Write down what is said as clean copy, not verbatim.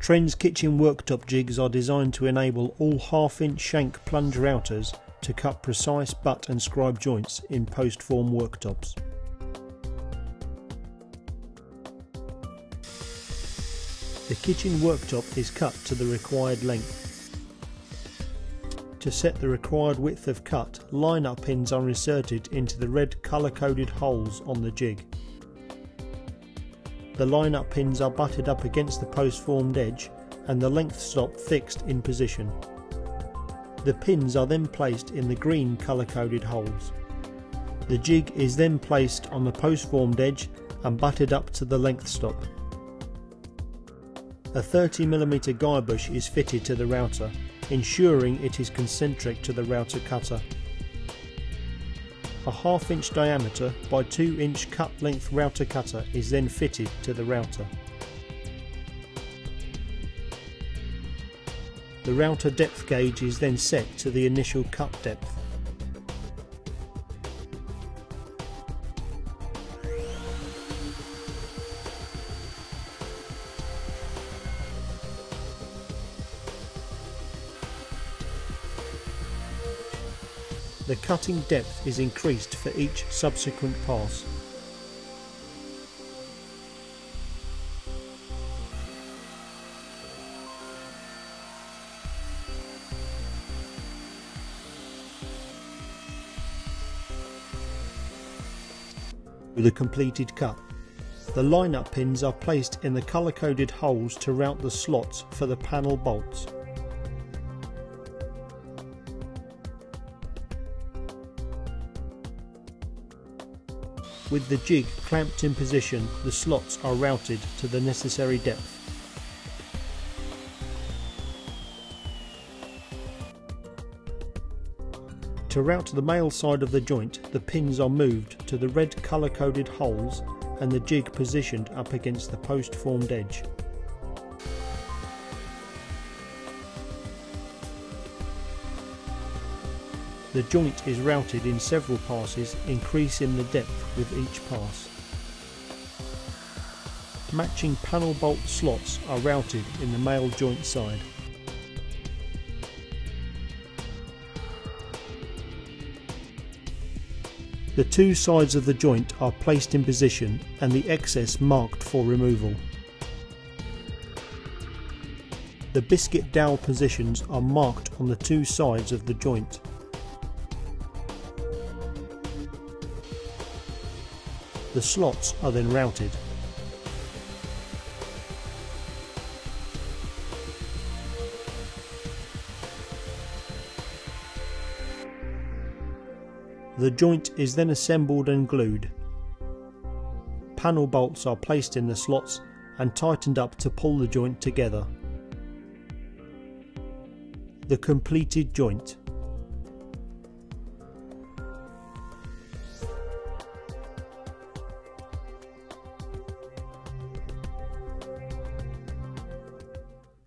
Trend's kitchen worktop jigs are designed to enable all half-inch shank plunge routers to cut precise butt and scribe joints in post-form worktops. The kitchen worktop is cut to the required length. To set the required width of cut, line-up pins are inserted into the red colour-coded holes on the jig. The line-up pins are butted up against the post-formed edge and the length stop fixed in position. The pins are then placed in the green colour-coded holes. The jig is then placed on the post-formed edge and butted up to the length stop. A 30mm guide bush is fitted to the router, ensuring it is concentric to the router cutter. A 1/2 inch diameter by 2 inch cut length router cutter is then fitted to the router. The router depth gauge is then set to the initial cut depth. The cutting depth is increased for each subsequent pass. With a completed cut, the line-up pins are placed in the colour-coded holes to route the slots for the panel bolts. With the jig clamped in position, the slots are routed to the necessary depth. To route the male side of the joint, the pins are moved to the red colour-coded holes and the jig positioned up against the post-formed edge. The joint is routed in several passes, increasing the depth with each pass. Matching panel bolt slots are routed in the male joint side. The two sides of the joint are placed in position and the excess marked for removal. The biscuit dowel positions are marked on the two sides of the joint. The slots are then routed. The joint is then assembled and glued. Panel bolts are placed in the slots and tightened up to pull the joint together. The completed joint.